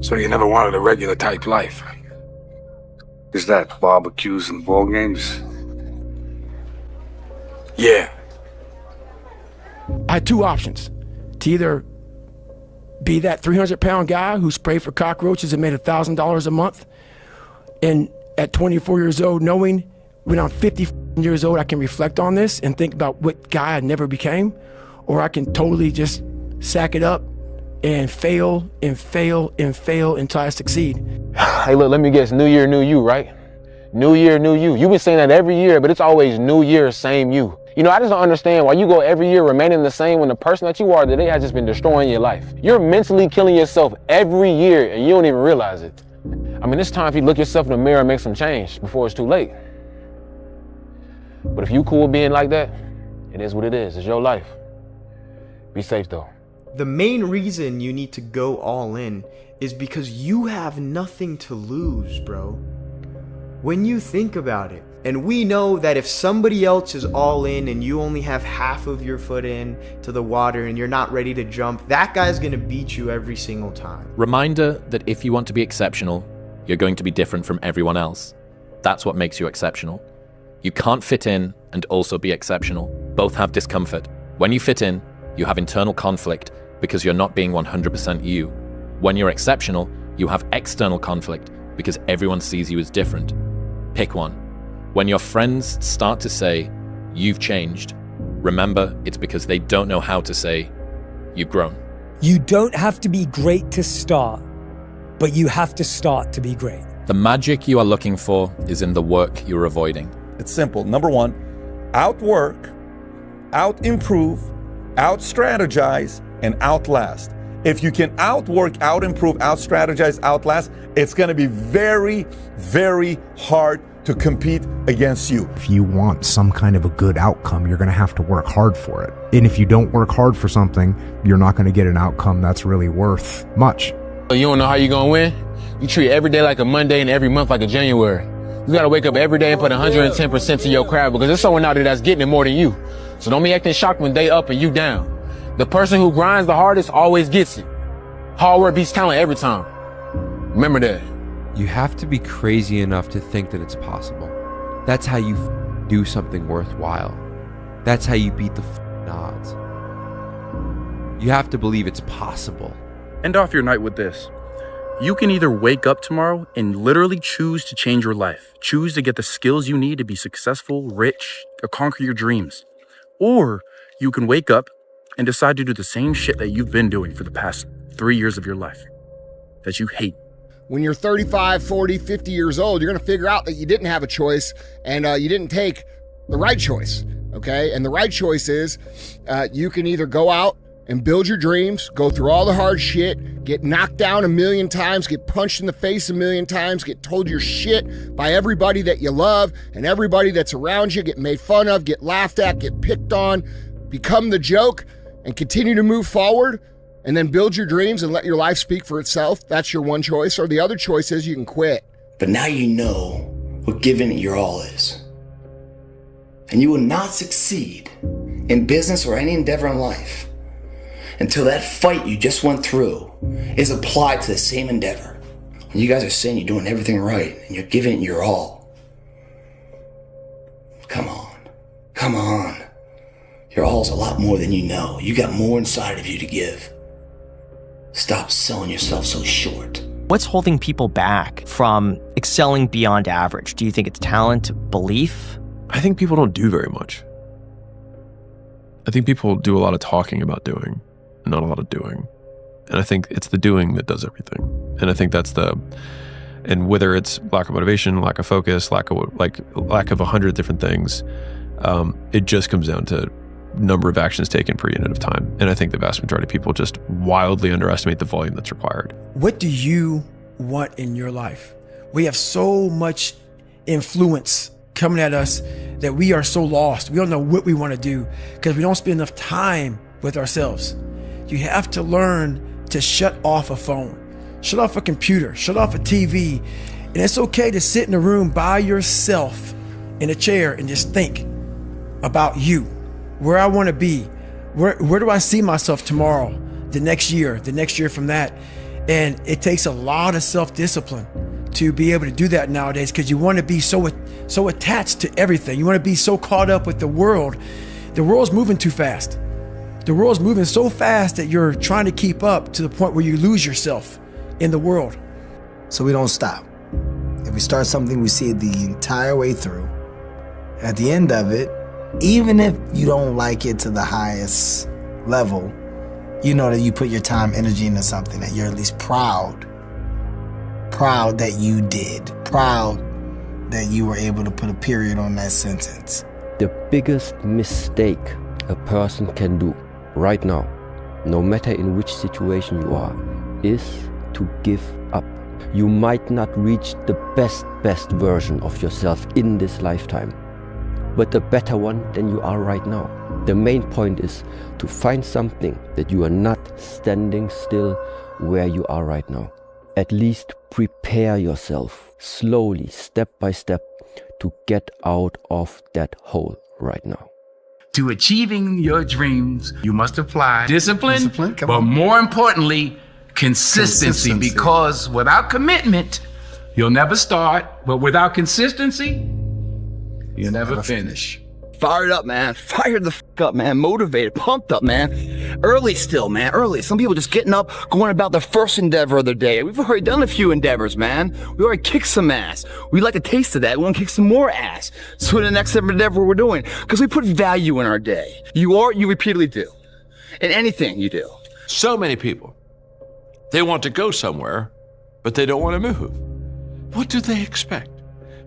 So you never wanted a regular type life? Is that barbecues and ball games? Yeah. I had two options. To either be that 300-pound guy who sprayed for cockroaches and made $1,000 a month, and at 24 years old, knowing when I'm 50 years old, I can reflect on this and think about what guy I never became, or I can totally just sack it up and fail and fail and fail until I succeed. Hey, look, let me guess, new year, new you, right? New year, new you. You've been saying that every year, but it's always new year, same you. You know, I just don't understand why you go every year remaining the same when the person that you are today has just been destroying your life. You're mentally killing yourself every year and you don't even realize it. I mean, it's time for you to look yourself in the mirror and make some change before it's too late. But if you cool with being like that, it is what it is. It's your life. Be safe though. The main reason you need to go all in is because you have nothing to lose, bro. When you think about it, and we know that if somebody else is all in and you only have half of your foot in to the water and you're not ready to jump, that guy's gonna beat you every single time. Reminder that if you want to be exceptional, you're going to be different from everyone else. That's what makes you exceptional. You can't fit in and also be exceptional. Both have discomfort. When you fit in, you have internal conflict because you're not being 100% you. When you're exceptional, you have external conflict because everyone sees you as different. Pick one. When your friends start to say, you've changed, remember it's because they don't know how to say, you've grown. You don't have to be great to start, but you have to start to be great. The magic you are looking for is in the work you're avoiding. It's simple. Number one, outwork, out-improve, out-strategize, and outlast. If you can outwork, out-improve, out-strategize, outlast, it's going to be very, very hard to compete against you. If you want some kind of a good outcome, you're going to have to work hard for it. And if you don't work hard for something, you're not going to get an outcome that's really worth much. You don't know how you're going to win? You treat every day like a Monday and every month like a January. You got to wake up every day and put 110% to your craft because there's someone out there that's getting it more than you. So don't be acting shocked when they up and you down. The person who grinds the hardest always gets it. Hard work beats talent every time. Remember that. You have to be crazy enough to think that it's possible. That's how you do something worthwhile. That's how you beat the odds. You have to believe it's possible. End off your night with this. You can either wake up tomorrow and literally choose to change your life. Choose to get the skills you need to be successful, rich, or conquer your dreams. Or you can wake up and decide to do the same shit that you've been doing for the past 3 years of your life that you hate. When you're 35, 40, 50 years old, you're going to figure out that you didn't have a choice and you didn't take the right choice, okay? And the right choice is you can either go out and build your dreams, go through all the hard shit, get knocked down 1,000,000 times, get punched in the face 1,000,000 times, get told you're shit by everybody that you love and everybody that's around you, get made fun of, get laughed at, get picked on, become the joke, and continue to move forward, and then build your dreams and let your life speak for itself. That's your one choice. Or the other choice is you can quit. But now you know what giving it your all is. And you will not succeed in business or any endeavor in life until that fight you just went through is applied to the same endeavor. When you guys are saying you're doing everything right and you're giving it your all. Come on. Come on. Your all is a lot more than you know. You got more inside of you to give. Stop selling yourself so short. What's holding people back from excelling beyond average? Do you think it's talent, belief? I think people don't do very much. I think people do a lot of talking about doing, not a lot of doing. And I think it's the doing that does everything. And I think that's and whether it's lack of motivation, lack of focus, lack of 100 different things, it just comes down to number of actions taken per unit of time. And I think the vast majority of people just wildly underestimate the volume that's required. What do you want in your life? We have so much influence coming at us that we are so lost. We don't know what we want to do because we don't spend enough time with ourselves. You have to learn to shut off a phone, shut off a computer, shut off a TV. And it's okay to sit in a room by yourself in a chair and just think about you. Where I want to be, where do I see myself tomorrow, the next year from that? And it takes a lot of self-discipline to be able to do that nowadays, because you want to be so attached to everything. You want to be so caught up with the world. The world's moving too fast. The world's moving so fast that you're trying to keep up to the point where you lose yourself in the world. So we don't stop. If we start something, we see it the entire way through. At the end of it, even if you don't like it to the highest level, you know that you put your time, energy into something that you're at least proud that you did, proud that you were able to put a period on that sentence. The biggest mistake a person can do right now, no matter in which situation you are, is to give up. You might not reach the best version of yourself in this lifetime, but a better one than you are right now. The main point is to find something that you are not standing still where you are right now. At least prepare yourself slowly, step by step, to get out of that hole right now. To achieving your dreams, you must apply discipline, but more importantly, consistency. Because without commitment, you'll never start, but without consistency, you'll never finish. Fired up, man. Fired the f up, man. Motivated, pumped up, man. Early still, man. Early. Some people just getting up, going about their first endeavor of their day. We've already done a few endeavors, man. We already kicked some ass. We like a taste of that. We want to kick some more ass. So the next endeavor we're doing, because we put value in our day. You repeatedly do. In anything you do. So many people, they want to go somewhere, but they don't want to move. What do they expect?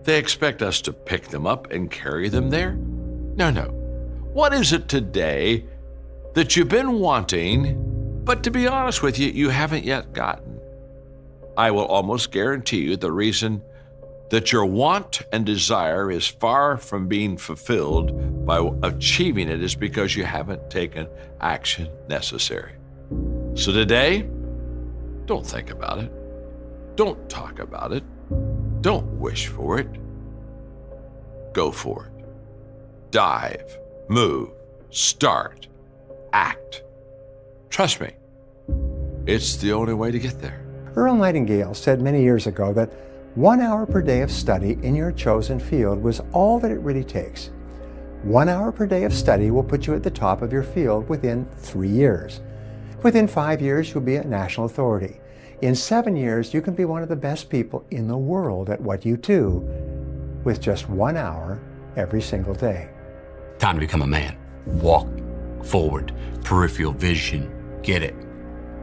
They expect us to pick them up and carry them there? No. What is it today that you've been wanting, but to be honest with you, you haven't yet gotten? I will almost guarantee you the reason that your want and desire is far from being fulfilled by achieving it is because you haven't taken action necessary. So today, don't think about it. Don't talk about it. Don't wish for it. Go for it. Dive, move, start, act. Trust me, it's the only way to get there. Earl Nightingale said many years ago that 1 hour per day of study in your chosen field was all that it really takes. 1 hour per day of study will put you at the top of your field within 3 years. Within 5 years, you'll be a national authority. In 7 years, you can be one of the best people in the world at what you do with just 1 hour every single day. Time to become a man. Walk forward, peripheral vision, get it.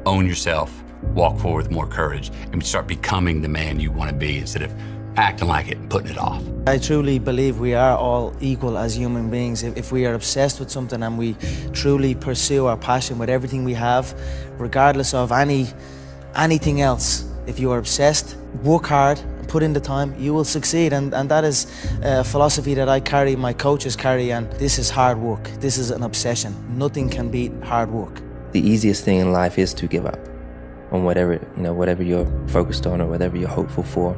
Own yourself, walk forward with more courage, and start becoming the man you want to be instead of acting like it and putting it off. I truly believe we are all equal as human beings. If we are obsessed with something and we truly pursue our passion with everything we have, regardless of anything else, if you are obsessed, work hard, put in the time, you will succeed. And that is a philosophy that I carry, my coaches carry, and this is hard work. This is an obsession. Nothing can beat hard work. The easiest thing in life is to give up on whatever you're focused on or whatever you're hopeful for.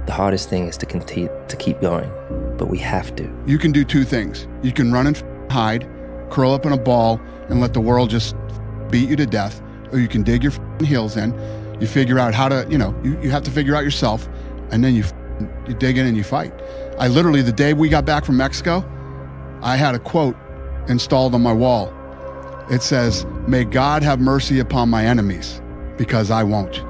The hardest thing is to continue to keep going, but we have to. You can do two things. You can run and hide, curl up in a ball, and let the world just beat you to death, or you can dig your heels in. You figure out how to, you have to figure out yourself, and then you dig in and you fight. I literally, the day we got back from Mexico, I had a quote installed on my wall. It says, "May God have mercy upon my enemies, because I won't."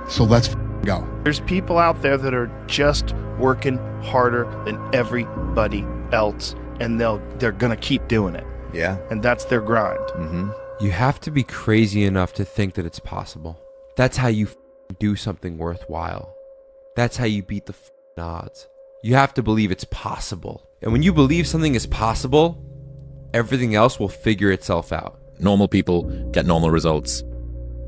So let's go. There's people out there that are just working harder than everybody else, and they're gonna keep doing it. Yeah. And that's their grind. Mm-hmm. You have to be crazy enough to think that it's possible. That's how you do something worthwhile. That's how you beat the odds. You have to believe it's possible. And when you believe something is possible, everything else will figure itself out. Normal people get normal results.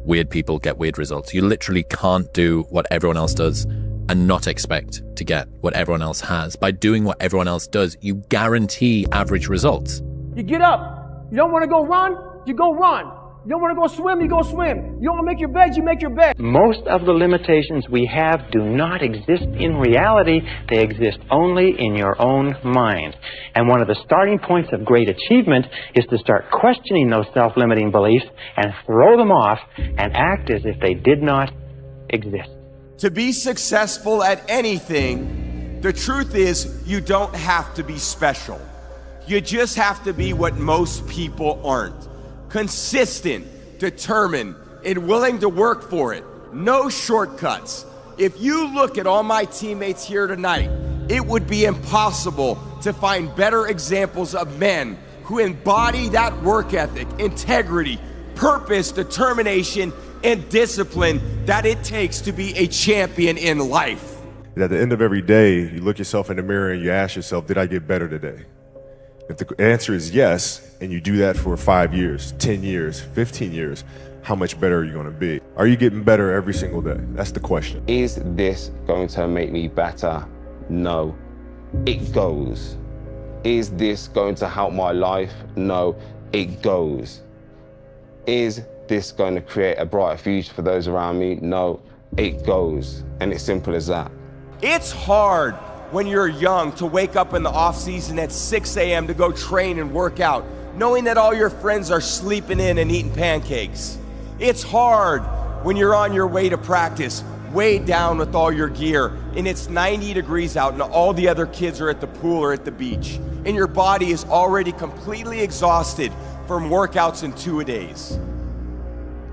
Weird people get weird results. You literally can't do what everyone else does and not expect to get what everyone else has. By doing what everyone else does, you guarantee average results. You get up. You don't want to go run? You go run. You don't want to go swim, you go swim. You don't want to make your bed, you make your bed. Most of the limitations we have do not exist in reality. They exist only in your own mind. And one of the starting points of great achievement is to start questioning those self-limiting beliefs and throw them off and act as if they did not exist. To be successful at anything, the truth is you don't have to be special. You just have to be what most people aren't. Consistent, determined, and willing to work for it. No shortcuts. If you look at all my teammates here tonight, it would be impossible to find better examples of men who embody that work ethic, integrity, purpose, determination, and discipline that it takes to be a champion in life. At the end of every day, you look yourself in the mirror and you ask yourself, did I get better today? If the answer is yes, and you do that for 5 years, 10 years, 15 years, how much better are you going to be? Are you getting better every single day? That's the question. Is this going to make me better? No. It goes. Is this going to help my life? No. It goes. Is this going to create a brighter future for those around me? No. It goes. And it's simple as that. It's hard when you're young to wake up in the off season at 6 a.m. to go train and work out, knowing that all your friends are sleeping in and eating pancakes. It's hard when you're on your way to practice, weighed down with all your gear, and it's 90 degrees out and all the other kids are at the pool or at the beach, and your body is already completely exhausted from workouts in 2-a-days.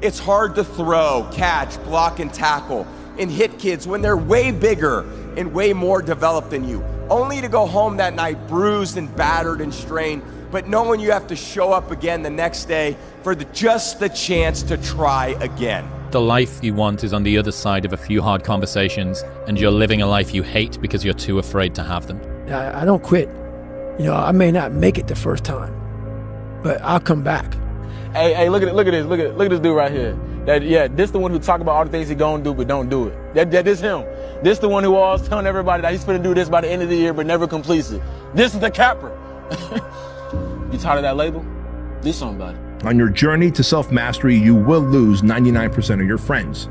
It's hard to throw, catch, block, and tackle, and hit kids when they're way bigger and way more developed than you, only to go home that night bruised and battered and strained, but knowing you have to show up again the next day for just the chance to try again. The life you want is on the other side of a few hard conversations, and you're living a life you hate because you're too afraid to have them. I don't quit. You know, I may not make it the first time, but I'll come back. Hey, look at this dude right here. This the one who talk about all the things he gonna do but don't do it. This him. This the one who always telling everybody that he's gonna do this by the end of the year but never completes it. This is the capper. You tired of that label? Do something about it. On your journey to self-mastery, you will lose 99% of your friends.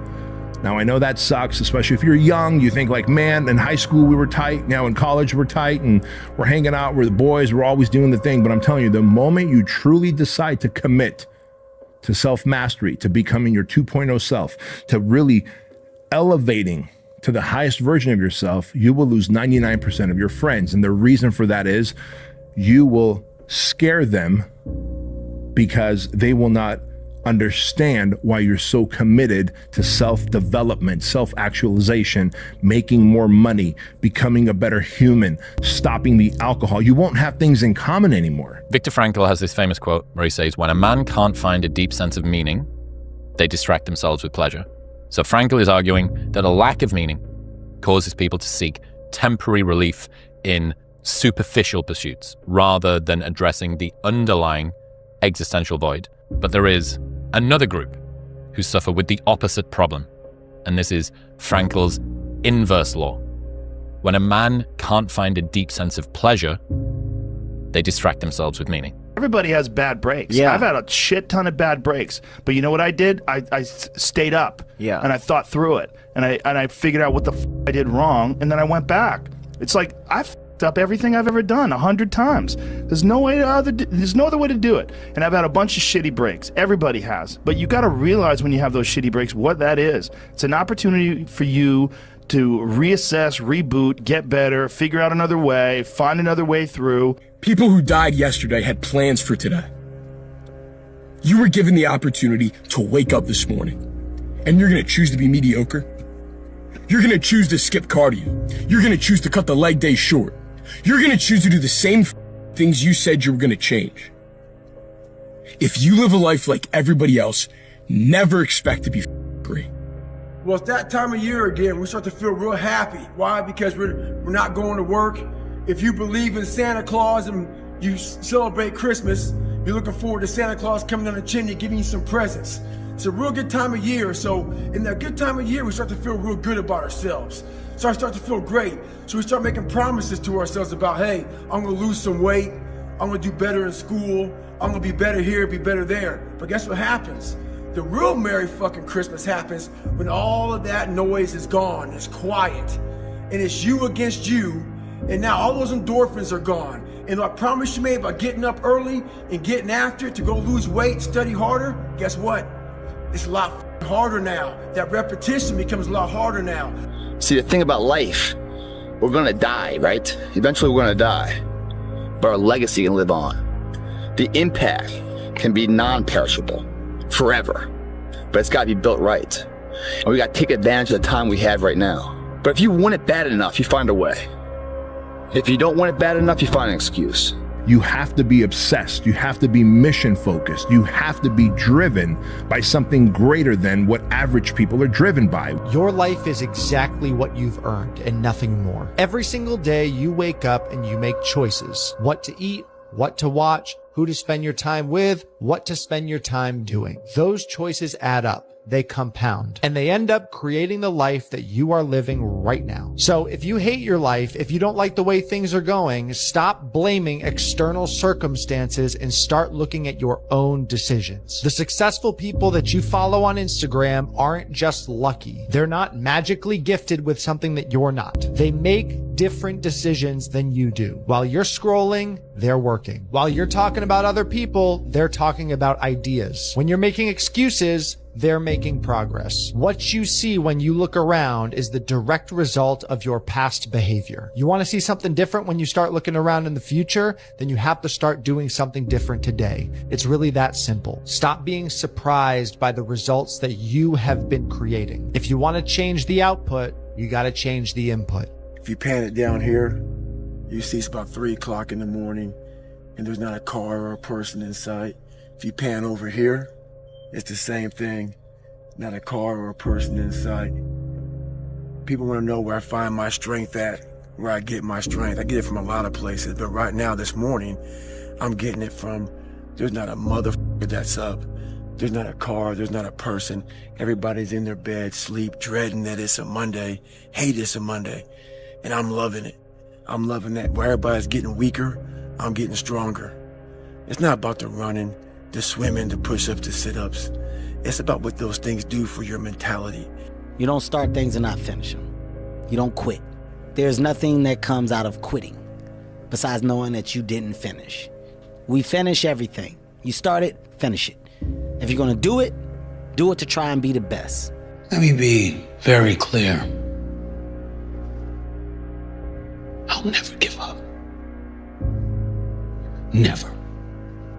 Now, I know that sucks, especially if you're young. You think like, man, in high school we were tight. Now in college we're tight and we're hanging out. We're the boys. We're always doing the thing. But I'm telling you, the moment you truly decide to commit to self-mastery, to becoming your 2.0 self, to really elevating to the highest version of yourself, you will lose 99% of your friends. And the reason for that is you will scare them because they will not understand why you're so committed to self-development, self-actualization, making more money, becoming a better human, stopping the alcohol. You won't have things in common anymore. Viktor Frankl has this famous quote where he says, when a man can't find a deep sense of meaning, they distract themselves with pleasure. So Frankl is arguing that a lack of meaning causes people to seek temporary relief in superficial pursuits rather than addressing the underlying existential void. But there is another group who suffer with the opposite problem, and this is Frankl's inverse law. When a man can't find a deep sense of pleasure, they distract themselves with meaning. Everybody has bad breaks. Yeah. I've had a shit ton of bad breaks, but you know what I did? I stayed up. Yeah. And I thought through it, and I figured out what the I did wrong, and then I went back. It's like I f***ed up everything I've ever done 100 times. There's no other way to do it. And I've had a bunch of shitty breaks. Everybody has. But you got to realize when you have those shitty breaks what that is. It's an opportunity for you to reassess, reboot, get better, figure out another way, find another way through. People who died yesterday had plans for today. You were given the opportunity to wake up this morning, and you're going to choose to be mediocre. You're going to choose to skip cardio. You're going to choose to cut the leg day short. You're going to choose to do the same things you said you were going to change. If you live a life like everybody else, never expect to be great. Well, it's that time of year again. We start to feel real happy. Why? Because we're not going to work. If you believe in Santa Claus and you celebrate Christmas, you're looking forward to Santa Claus coming down the chimney giving you some presents. It's a real good time of year. So in that good time of year, we start to feel real good about ourselves. So I start to feel great. So we start making promises to ourselves about, hey, I'm gonna lose some weight. I'm gonna do better in school. I'm gonna be better here, be better there. But guess what happens? The real Merry fucking Christmas happens when all of that noise is gone, it's quiet, and it's you against you, and now all those endorphins are gone. And I promise you made by getting up early and getting after it to go lose weight, study harder, guess what? It's a lot harder now. That repetition becomes a lot harder now. See, the thing about life, we're gonna die, right? Eventually we're gonna die, but our legacy can live on. The impact can be non-perishable, forever, but it's gotta be built right. And we gotta take advantage of the time we have right now. But if you want it bad enough, you find a way. If you don't want it bad enough, you find an excuse. You have to be obsessed. You have to be mission focused. You have to be driven by something greater than what average people are driven by. Your life is exactly what you've earned and nothing more. Every single day you wake up and you make choices. What to eat, what to watch, who to spend your time with, what to spend your time doing. Those choices add up. They compound, and they end up creating the life that you are living right now. So if you hate your life, if you don't like the way things are going, stop blaming external circumstances and start looking at your own decisions. The successful people that you follow on Instagram aren't just lucky. They're not magically gifted with something that you're not. They make different decisions than you do. While you're scrolling, they're working. While you're talking about other people, they're talking about ideas. When you're making excuses, they're making progress. What you see when you look around is the direct result of your past behavior. You want to see something different when you start looking around in the future? Then you have to start doing something different today. It's really that simple. Stop being surprised by the results that you have been creating. If you want to change the output, you got to change the input. If you pan it down here, you see it's about 3 o'clock in the morning and there's not a car or a person in sight. If you pan over here, it's the same thing, not a car or a person in sight. People want to know where I find my strength at, where I get my strength. I get it from a lot of places, but right now, this morning, I'm getting it from, there's not a motherfucker that's up. There's not a car, there's not a person. Everybody's in their bed, sleep, dreading that it's a Monday, hate it's a Monday. And I'm loving it. I'm loving that. Where everybody's getting weaker, I'm getting stronger. It's not about the running, the swimming, the push-ups, the sit-ups. It's about what those things do for your mentality. You don't start things and not finish them. You don't quit. There's nothing that comes out of quitting besides knowing that you didn't finish. We finish everything. You start it, finish it. If you're gonna do it to try and be the best. Let me be very clear. I'll never give up. Never.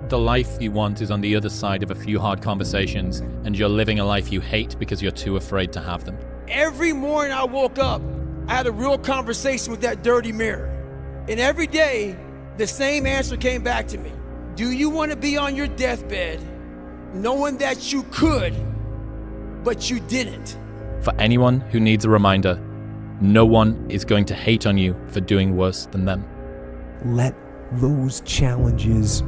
The life you want is on the other side of a few hard conversations, and you're living a life you hate because you're too afraid to have them. Every morning I woke up, I had a real conversation with that dirty mirror. And every day, the same answer came back to me. Do you want to be on your deathbed knowing that you could, but you didn't? For anyone who needs a reminder, no one is going to hate on you for doing worse than them. Let those challenges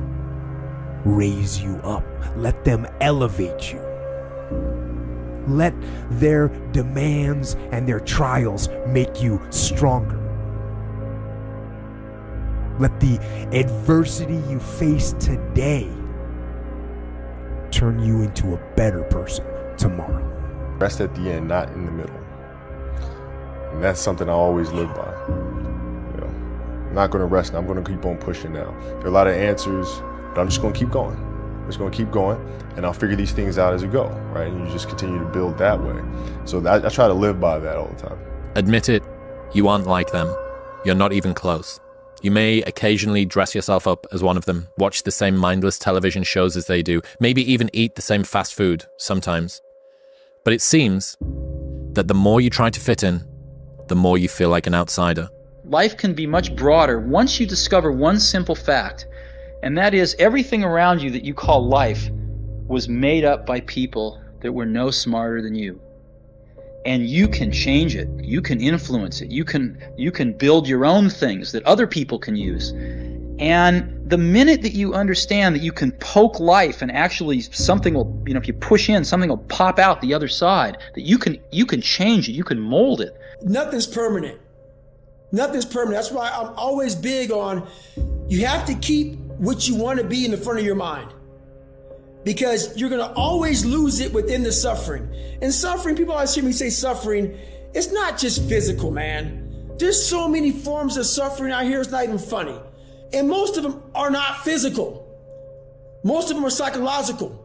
raise you up. Let them elevate you. Let their demands and their trials make you stronger. Let the adversity you face today turn you into a better person tomorrow. Rest at the end, not in the middle. And that's something I always live by. You know, I'm not going to rest. I'm going to keep on pushing now. There are a lot of answers, but I'm just going to keep going. I'm just going to keep going, and I'll figure these things out as we go, right? And you just continue to build that way. So I try to live by that all the time. Admit it, you aren't like them. You're not even close. You may occasionally dress yourself up as one of them, watch the same mindless television shows as they do, maybe even eat the same fast food sometimes. But it seems that the more you try to fit in, the more you feel like an outsider. Life can be much broader once you discover one simple fact, and that is everything around you that you call life was made up by people that were no smarter than you. And you can change it. You can influence it. You can build your own things that other people can use. And the minute that you understand that you can poke life and actually something will, if you push in, something will pop out the other side, that you can change it, you can mold it. Nothing's permanent. Nothing's permanent. That's why I'm always big on, you have to keep what you want to be in the front of your mind. Because you're going to always lose it within the suffering. And suffering, people always hear me say suffering, it's not just physical, man. There's so many forms of suffering out here, it's not even funny. And most of them are not physical. Most of them are psychological.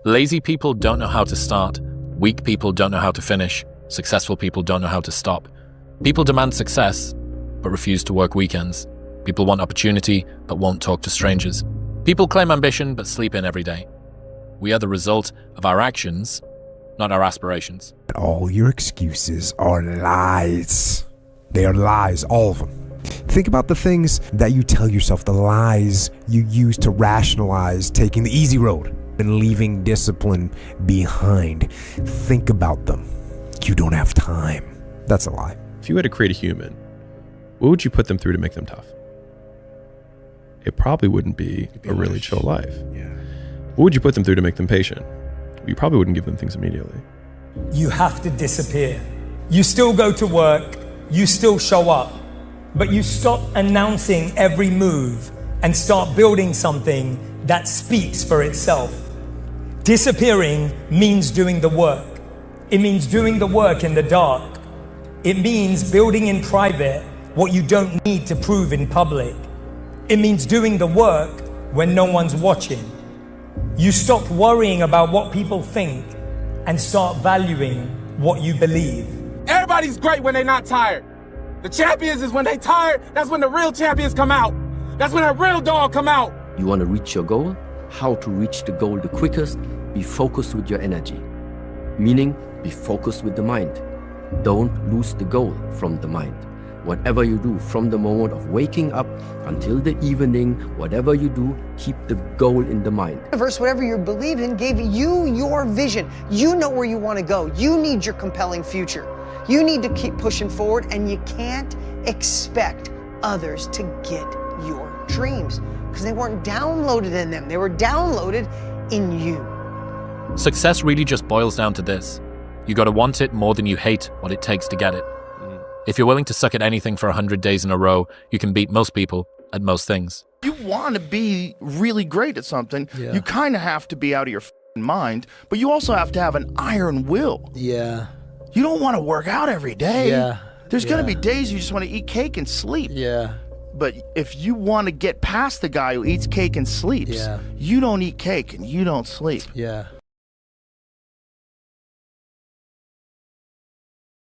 Lazy people don't know how to start. Weak people don't know how to finish. Successful people don't know how to stop. People demand success, but refuse to work weekends. People want opportunity, but won't talk to strangers. People claim ambition, but sleep in every day. We are the result of our actions, not our aspirations. All your excuses are lies. They are lies, all of them. Think about the things that you tell yourself, the lies you use to rationalize taking the easy road and leaving discipline behind. Think about them. You don't have time. That's a lie. If you had to create a human, what would you put them through to make them tough? It probably wouldn't be a really chill life. Yeah. What would you put them through to make them patient? You probably wouldn't give them things immediately. You have to disappear. You still go to work, you still show up, but you stop announcing every move and start building something that speaks for itself. Disappearing means doing the work. It means doing the work in the dark. It means building in private what you don't need to prove in public. It means doing the work when no one's watching. You stop worrying about what people think and start valuing what you believe. Everybody's great when they're not tired. The champions is when they tired, that's when the real champions come out. That's when a real dog come out. You want to reach your goal? How to reach the goal the quickest? Be focused with your energy. Meaning, be focused with the mind. Don't lose the goal from the mind. Whatever you do from the moment of waking up until the evening, whatever you do, keep the goal in the mind. The universe, whatever you believe in, gave you your vision. You know where you want to go. You need your compelling future. You need to keep pushing forward, and you can't expect others to get your dreams because they weren't downloaded in them. They were downloaded in you. Success really just boils down to this. You gotta want it more than you hate what it takes to get it. If you're willing to suck at anything for 100 days in a row, you can beat most people at most things. You want to be really great at something, you kind of have to be out of your mind, but you also have to have an iron will. Yeah. You don't want to work out every day. Yeah. There's going to be days you just want to eat cake and sleep. Yeah. But if you want to get past the guy who eats cake and sleeps, you don't eat cake and you don't sleep. Yeah.